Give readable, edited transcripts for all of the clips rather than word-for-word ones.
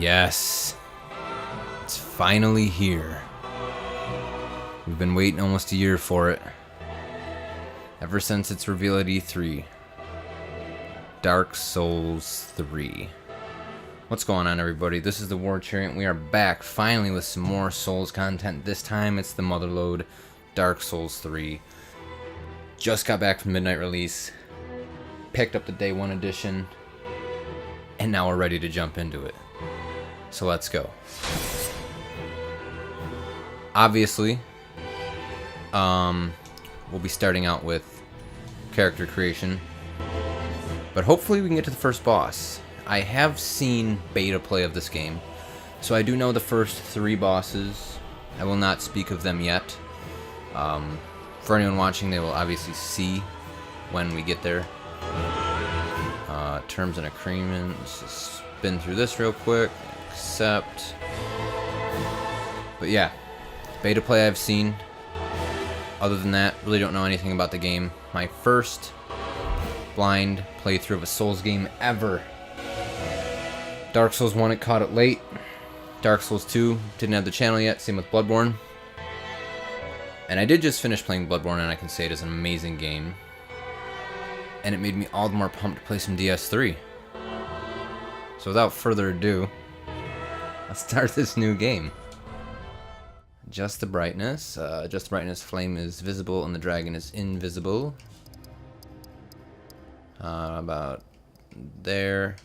Yes, it's finally here. We've been waiting almost a year for it. Ever since its reveal at E3. Dark Souls 3. What's going on, everybody? This is the War Chariot. We are back finally with some more Souls content. This time it's the Motherlode Dark Souls 3. Just got back from midnight release. Picked up the Day 1 edition. And now we're ready to jump into it. So let's go. Obviously, we'll be starting out with character creation. But hopefully we can get to the first boss. I have seen beta play of this game, so I do know the first 3 bosses. I will not speak of them yet. For anyone watching, they will obviously see when we get there. Terms and agreements. Just spin through this real quick. Accept. But yeah, beta play I've seen. Other than that, really don't know anything about the game. My first blind playthrough of a Souls game ever. Dark Souls 1, it caught it late. Dark Souls 2, didn't have the channel yet. Same with Bloodborne. And I did just finish playing Bloodborne, and I can say it is an amazing game. And it made me all the more pumped to play some DS3. So without further ado, let's start this new game. Adjust the brightness. Adjust the brightness. Flame is visible and the dragon is invisible. About there.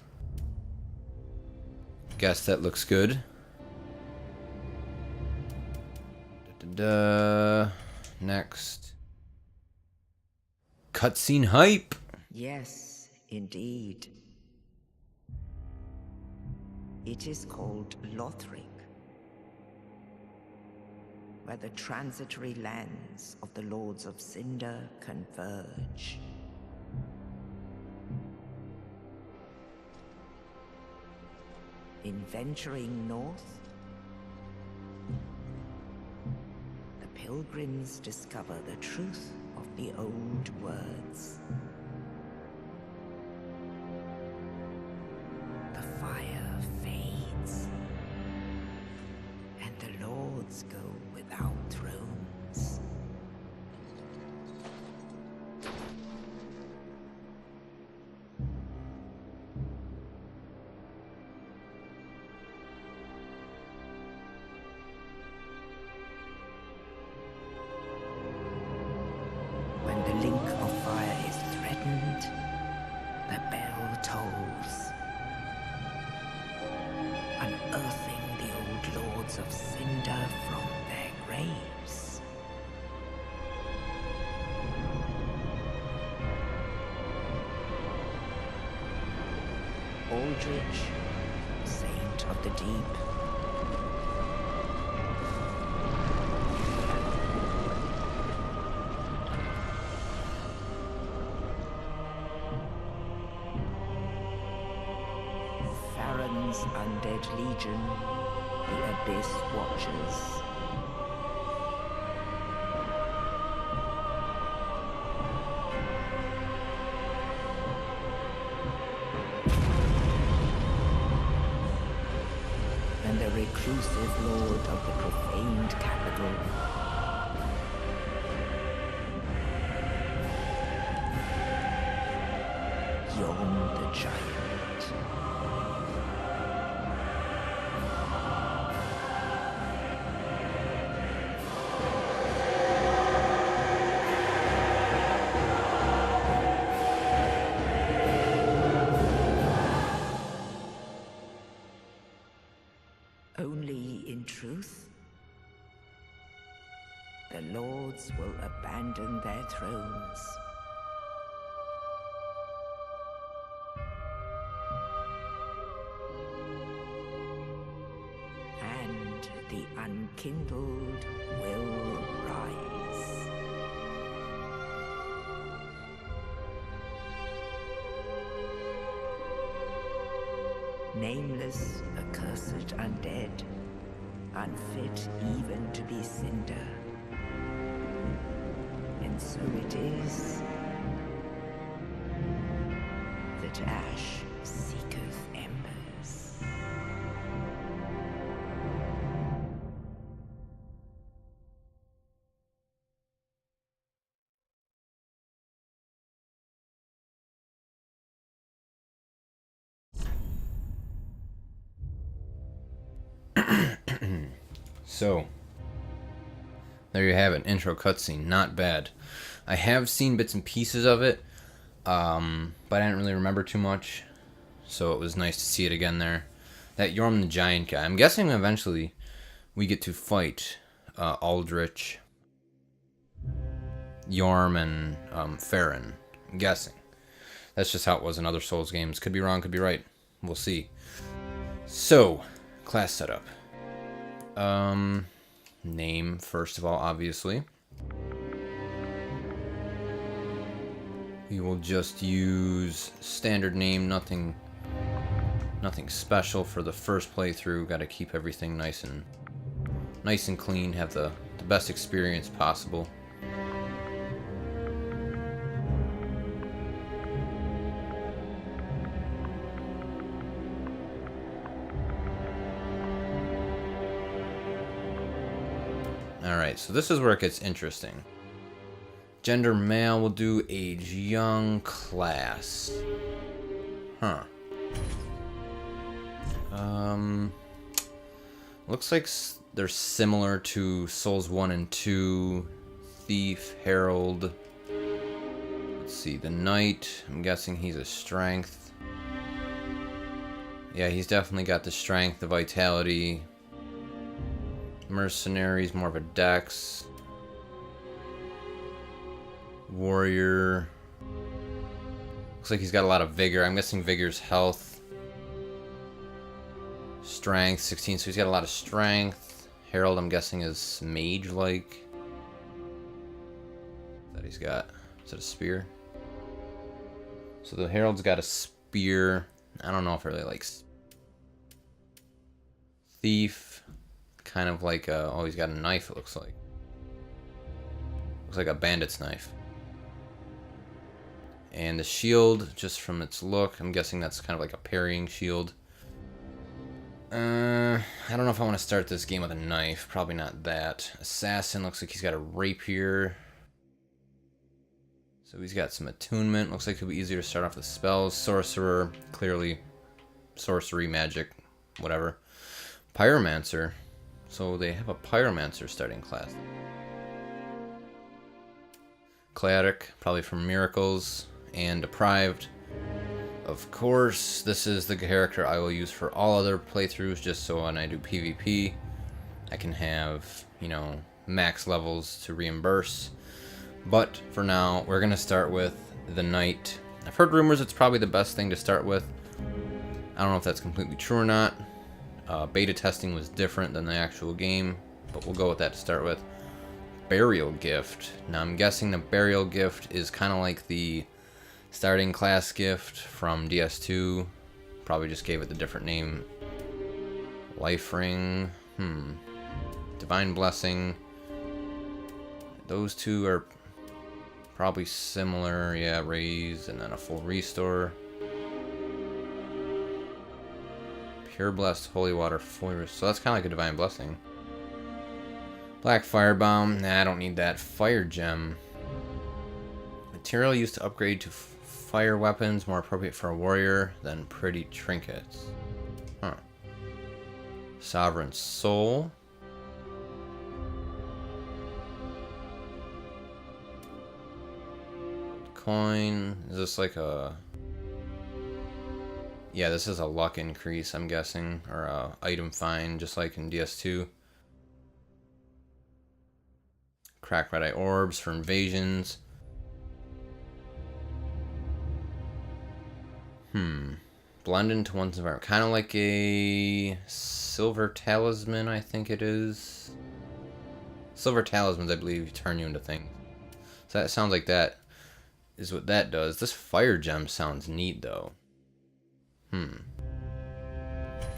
Guess that looks good. Next. Cutscene hype. Yes, indeed. It is called Lothric, where the transitory lands of the Lords of Cinder converge. In venturing north, the pilgrims discover the truth of the old words. The fire fades, and the lords go without thrones. When the link of fire is threatened, the bell tolls, unearthing the old lords of Cinder from their graves. Aldrich, saint of the deep, Farron's undead legion, the Abyss Watchers. And the reclusive lord of the profaned capital. Yon the Giant. Only in truth, the lords will abandon their thrones. And the unkindled will rise. Nameless, accursed undead, unfit even to be Cinder. And so it is that ash seeketh embers. So, there you have it. Intro cutscene. Not bad. I have seen bits and pieces of it, but I didn't really remember too much. So it was nice to see it again there. That Yorm the Giant guy. I'm guessing eventually we get to fight Aldrich, Yorm, and Farron. I'm guessing. That's just how it was in other Souls games. Could be wrong, could be right. We'll see. So, class setup. Name, first of all, obviously. We will just use standard name, nothing special for the first playthrough. Got to keep everything nice and clean, have the best experience possible. Alright, so this is where it gets interesting. Gender male, will do age young, class. Huh. Looks like they're similar to Souls 1 and 2. Thief, Herald. Let's see, the Knight. I'm guessing he's a strength. Yeah, he's definitely got the strength, the vitality. Mercenaries, more of a dex. Warrior. Looks like he's got a lot of vigor. I'm guessing vigor's health. Strength, 16, so he's got a lot of strength. Herald, I'm guessing, is mage-like. That he's got. Is that a spear? So the Herald's got a spear. I don't know if it really likes. Thief. Kind of like a, oh, he's got a knife, it looks like. Looks like a bandit's knife. And the shield, just from its look, I'm guessing that's kind of like a parrying shield. I don't know if I want to start this game with a knife. Probably not that. Assassin, looks like he's got a rapier. So he's got some attunement. Looks like it'll be easier to start off with spells. Sorcerer, clearly sorcery, magic, whatever. Pyromancer. So they have a Pyromancer starting class. Cleric, probably from Miracles. And Deprived. Of course, this is the character I will use for all other playthroughs, just so when I do PvP, I can have, you know, max levels to reimburse. But for now, we're going to start with the Knight. I've heard rumors it's probably the best thing to start with. I don't know if that's completely true or not. Beta testing was different than the actual game, but we'll go with that to start with. Burial Gift. Now I'm guessing the Burial Gift is kind of like the starting class gift from DS2. Probably just gave it the different name. Life Ring. Divine Blessing. Those two are probably similar. Yeah, raise and then a full restore. Pure Blessed, Holy Water, fully restore. So that's kind of like a Divine Blessing. Black Firebomb. Nah, I don't need that. Fire Gem. Material used to upgrade to fire weapons, more appropriate for a warrior than pretty trinkets. Huh. Sovereign Soul. Coin. Is this like a... Yeah, this is a luck increase, I'm guessing. Or a item find, just like in DS2. Crack Red Eye Orbs for invasions. Blend into one's environment. Kind of like a Silver Talisman, I think it is. Silver Talismans, I believe, turn you into things. So that sounds like that is what that does. This Fire Gem sounds neat, though. I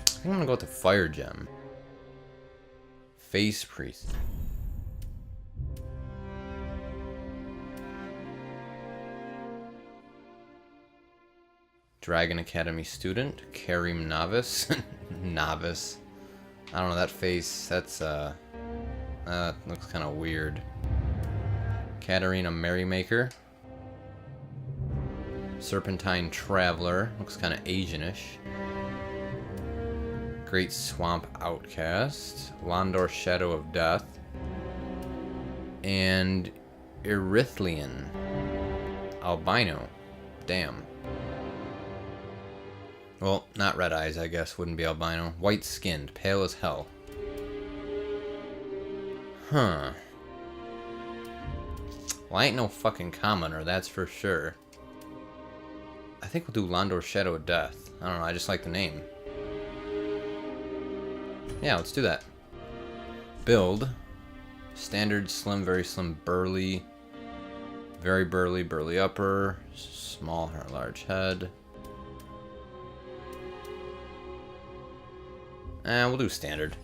think I'm gonna go with the Fire Gem. Face Priest. Dragon Academy student, Karim Novice. Novice. I don't know, that face, that's, looks kind of weird. Katarina Merrymaker. Serpentine Traveler, looks kind of Asianish. Great Swamp Outcast, Londor Shadow of Death, and Erythlian Albino. Damn. Well, not red eyes, I guess, wouldn't be albino. White skinned, pale as hell. Huh. Well, I ain't no fucking commoner, that's for sure. I think we'll do Londor Shadow of Death. I don't know, I just like the name. Yeah, let's do that. Build. Standard, slim, very slim, burly. Very burly, burly upper. Small, large head. We'll do standard.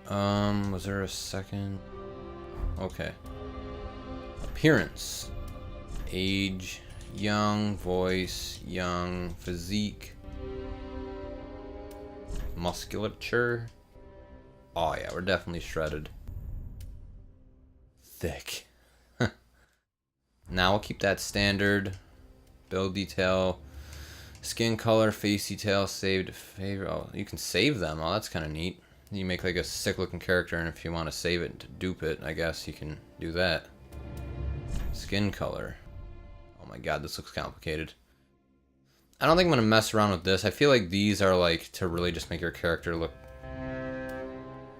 Was there a second? Okay. Appearance. Age, young. Voice, young. Physique. Musculature. Oh yeah, we're definitely shredded. Thick. Now we'll keep that standard. Build detail. Skin color, face detail, saved favorite. Oh, you can save them. Oh, that's kind of neat. You make like a sick looking character, and if you want to save it to dupe it, I guess you can do that. Skin color. Oh my god, this looks complicated. I don't think I'm going to mess around with this. I feel like these are like to really just make your character look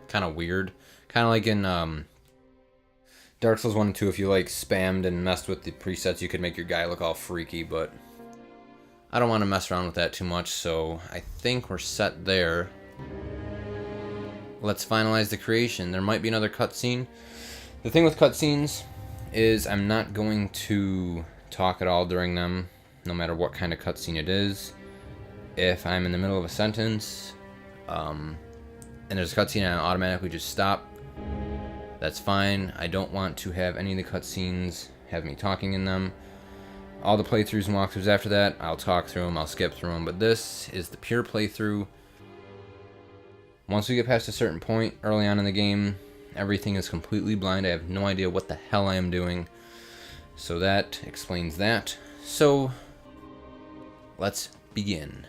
kind of weird. Kind of like in Dark Souls 1 and 2, if you like spammed and messed with the presets, you could make your guy look all freaky, but I don't want to mess around with that too much, so I think we're set there. Let's finalize the creation. There might be another cutscene. The thing with cutscenes is I'm not going to talk at all during them, no matter what kind of cutscene it is. If I'm in the middle of a sentence, and there's a cutscene and I automatically just stop, that's fine. I don't want to have any of the cutscenes have me talking in them. All the playthroughs and walkthroughs after that, I'll talk through them, I'll skip through them, but this is the pure playthrough. Once we get past a certain point early on in the game, everything is completely blind. I have no idea what the hell I am doing. So that explains that. So, let's begin.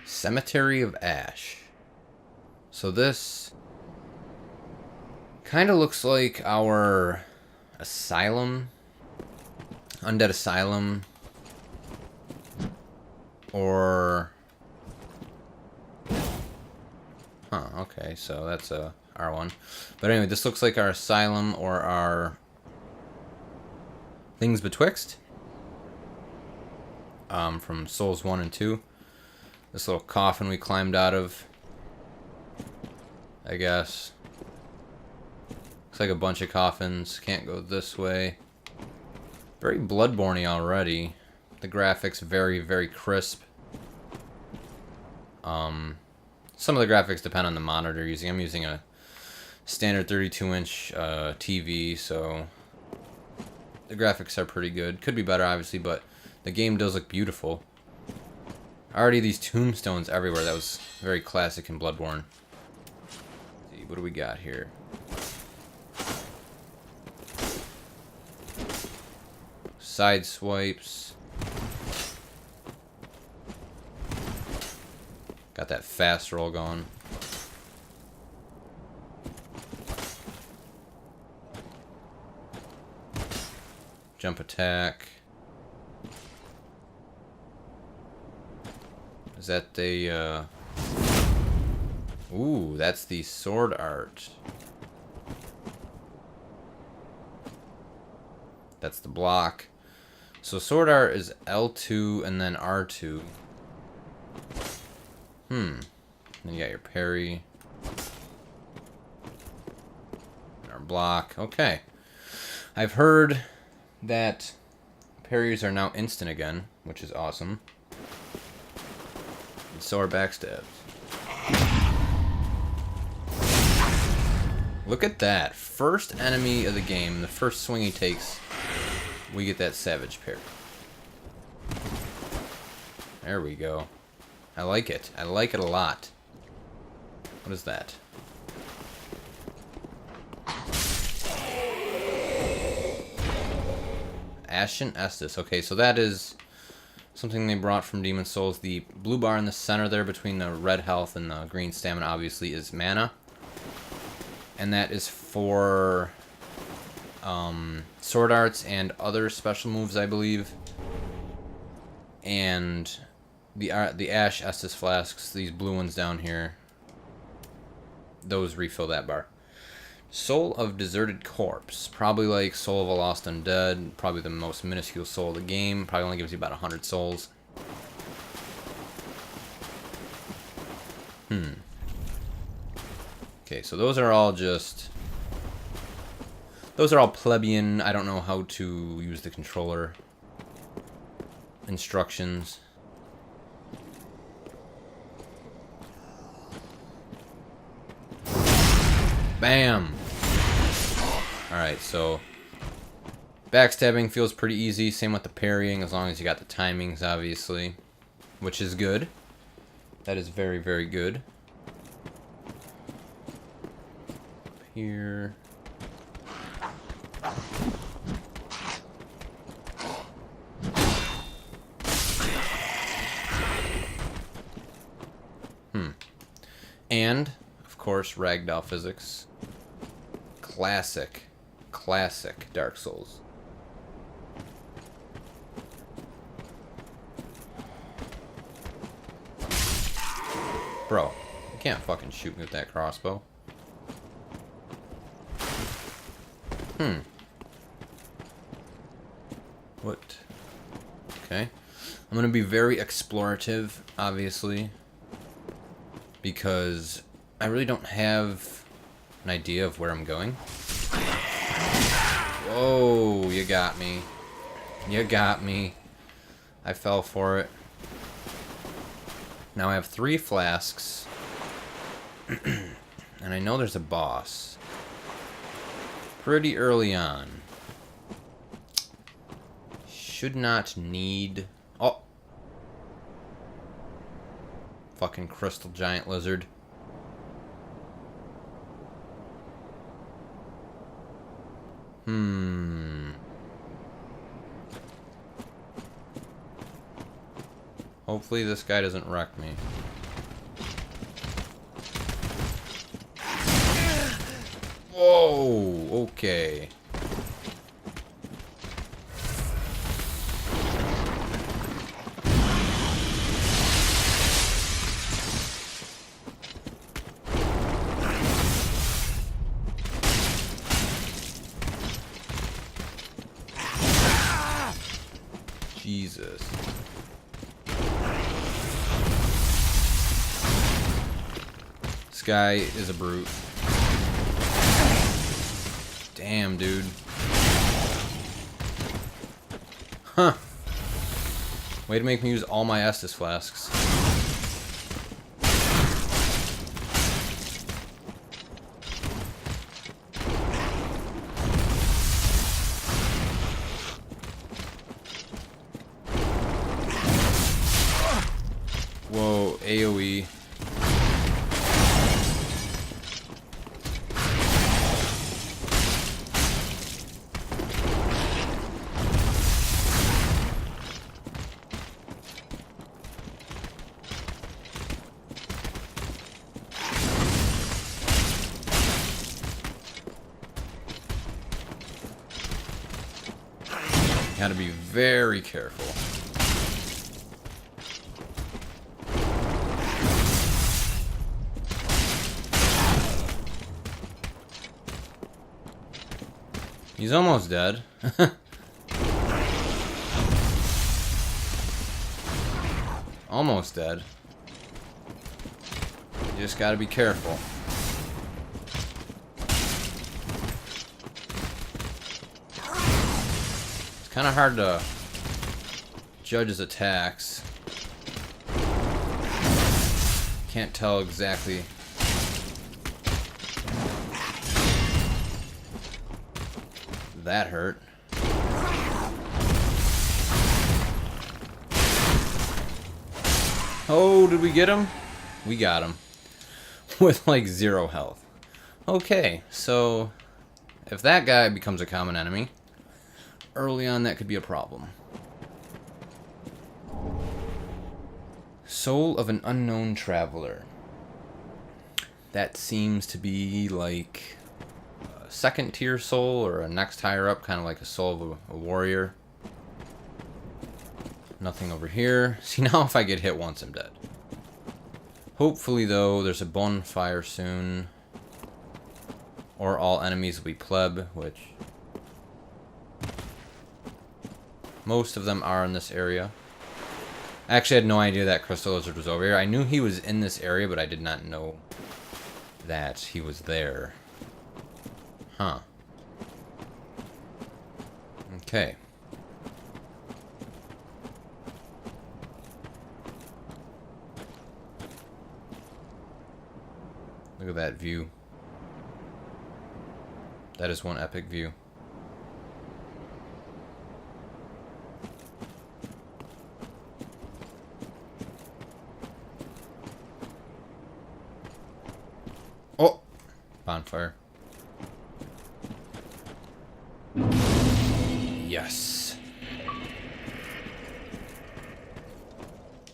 Cemetery of Ash. So this kind of looks like our asylum, undead asylum, or okay, so that's a R1. But anyway, this looks like our asylum or our Things Betwixt from Souls 1 and 2. This little coffin we climbed out of, I guess. Looks like a bunch of coffins. Can't go this way. Very Bloodborne-y already. The graphics very, very crisp. Some of the graphics depend on the monitor you're using. I'm using a standard 32-inch TV, so the graphics are pretty good. Could be better, obviously, but the game does look beautiful. Already these tombstones everywhere. That was very classic in Bloodborne. Let's see, what do we got here? Side swipes. Got that fast roll going. Jump attack. Is that the, Ooh, that's the sword art. That's the block. So sword art is L2 and then R2. Then you got your parry. Our block. Okay. I've heard that parries are now instant again, which is awesome. And so are backstabs. Look at that. First enemy of the game, the first swing he takes, we get that savage parry. There we go. I like it. I like it a lot. What is that? Ashen Estus. Okay, so that is something they brought from Demon Souls. The blue bar in the center there between the red health and the green stamina obviously is mana. And that is for sword arts and other special moves, I believe. And the Ash Estus flasks, these blue ones down here, those refill that bar. Soul of Deserted Corpse. Probably like Soul of a Lost Undead. Probably the most minuscule soul of the game. Probably only gives you about 100 souls. Okay, so those are all just... Those are all plebeian. I don't know how to use the controller instructions. Bam! Alright, so backstabbing feels pretty easy. Same with the parrying, as long as you got the timings, obviously. Which is good. That is very, very good. Up here. And, of course, ragdoll physics. Classic Dark Souls. Bro, you can't fucking shoot me with that crossbow. What? Okay. I'm gonna be very explorative, obviously, because I really don't have an idea of where I'm going. Whoa, you got me. You got me. I fell for it. Now I have 3 flasks. And I know there's a boss. Pretty early on. Should not need... Oh! Fucking crystal giant lizard. Hopefully this guy doesn't wreck me. Whoa! Okay. Jesus. This guy is a brute. Damn, dude. Huh. Way to make me use all my Estus flasks. Whoa, AoE. Gotta be very careful. He's almost dead. Almost dead. You just gotta be careful. It's kind of hard to judge his attacks. Can't tell exactly. That hurt. Oh, did we get him? We got him. With like 0 health. Okay, so if that guy becomes a common enemy, early on that could be a problem. Soul of an unknown traveler. That seems to be like a second tier soul or a next higher up, kind of like a soul of a warrior. Nothing over here. See, now if I get hit once, I'm dead. Hopefully, though, there's a bonfire soon. Or all enemies will be pleb, which most of them are in this area. I actually had no idea that Crystal Lizard was over here. I knew he was in this area, but I did not know that he was there. Huh. Okay. Look at that view. That is one epic view. Oh! Bonfire. Yes.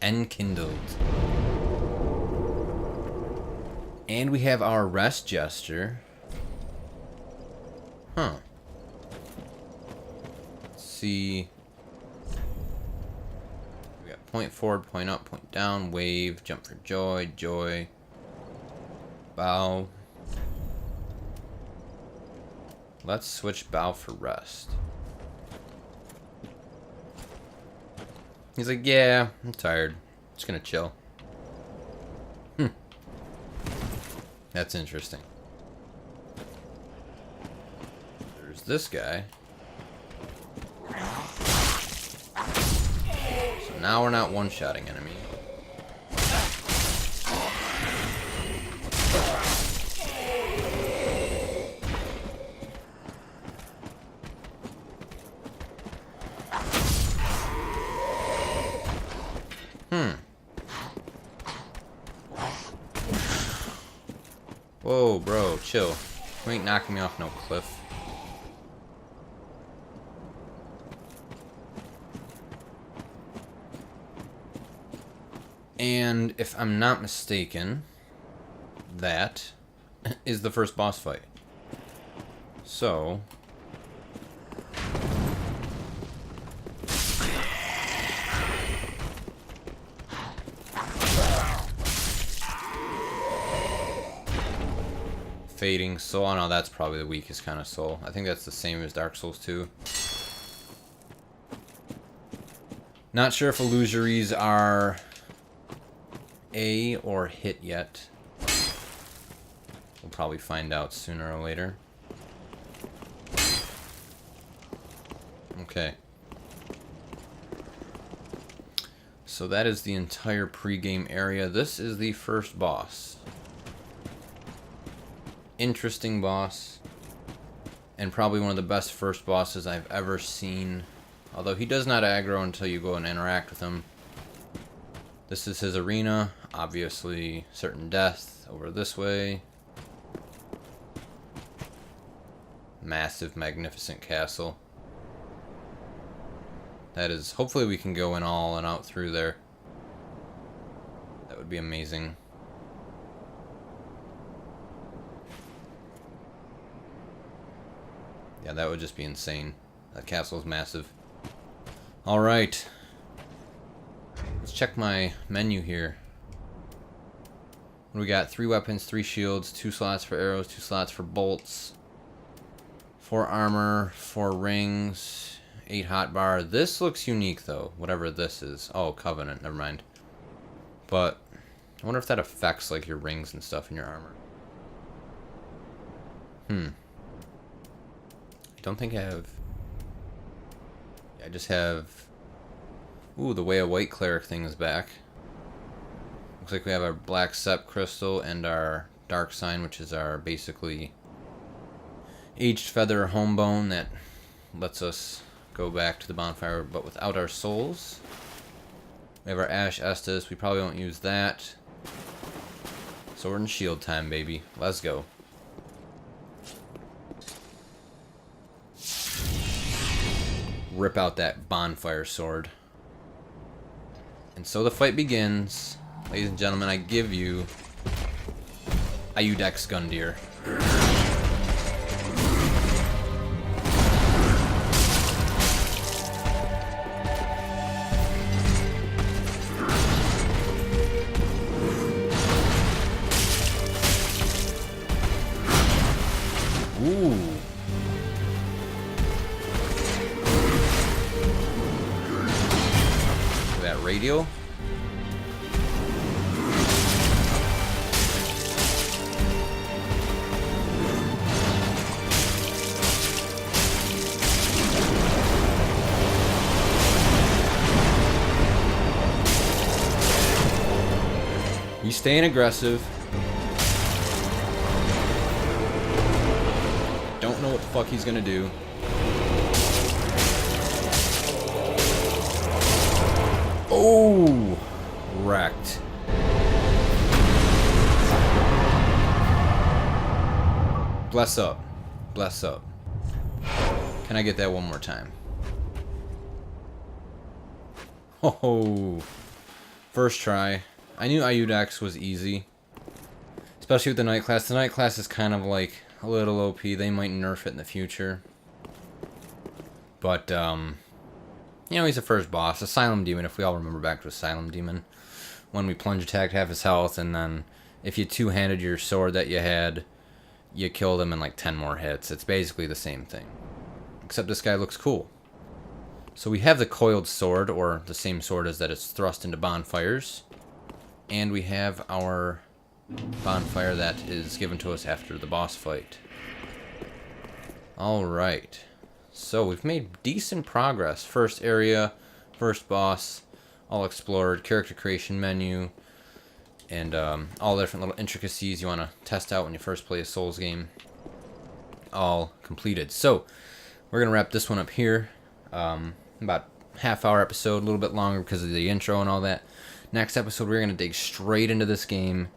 Enkindled. And we have our rest gesture. Huh. Let's see. We got point forward, point up, point down, wave, jump for joy, joy, bow. Let's switch bow for rest. He's like, yeah, I'm tired. Just gonna chill. That's interesting. There's this guy. So now we're not one-shotting enemy. Whoa, bro, chill. You ain't knocking me off no cliff. And if I'm not mistaken, that is the first boss fight. So Fading Soul. Oh no, that's probably the weakest kind of soul. I think that's the same as Dark Souls 2. Not sure if illusories are A or hit yet. We'll probably find out sooner or later. Okay. So that is the entire pre-game area. This is the first boss. Interesting boss, and probably one of the best first bosses I've ever seen, although he does not aggro until you go and interact with him. This is his arena, obviously certain death over this way. Massive, magnificent castle. That is, hopefully we can go in all and out through there. That would be amazing. Yeah, that would just be insane. That castle is massive. Alright. Let's check my menu here. We got 3 weapons, 3 shields, 2 slots for arrows, 2 slots for bolts, 4 armor, 4 rings, 8 hotbar. This looks unique though, whatever this is. Oh, Covenant, never mind. But I wonder if that affects like your rings and stuff in your armor. I don't think I have. I just have. Ooh, the Way of White Cleric thing is back. Looks like we have our Black Sept Crystal and our Dark Sign, which is our basically Aged Feather Homebone that lets us go back to the bonfire but without our souls. We have our Ash Estus. We probably won't use that. Sword and shield time, baby. Let's go. Rip out that bonfire sword. And so the fight begins. Ladies and gentlemen, I give you Iudex Gundyr. Ooh. That radio. He's staying aggressive. Don't know what the fuck he's gonna do. Oh, wrecked. Bless up. Bless up. Can I get that one more time? Oh, first try. I knew Iudex was easy. Especially with the night class. The night class is kind of like a little OP. They might nerf it in the future. But, you know, he's the first boss. Asylum Demon, if we all remember back to Asylum Demon. When we plunge attacked half his health, and then if you two-handed your sword that you had, you killed him in like 10 more hits. It's basically the same thing. Except this guy looks cool. So we have the coiled sword, or the same sword as that is thrust into bonfires. And we have our bonfire that is given to us after the boss fight. Alright. So we've made decent progress. First area, first boss, all explored, character creation menu, and all the different little intricacies you want to test out when you first play a Souls game. All completed. So we're going to wrap this one up here. About half-hour episode, a little bit longer because of the intro and all that. Next episode, we're going to dig straight into this game,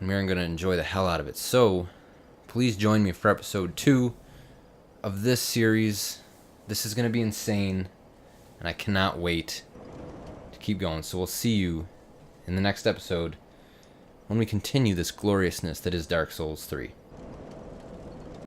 and we're going to enjoy the hell out of it. So, please join me for episode 2 of this series. This is going to be insane, and I cannot wait to keep going. So, we'll see you in the next episode when we continue this gloriousness that is Dark Souls 3.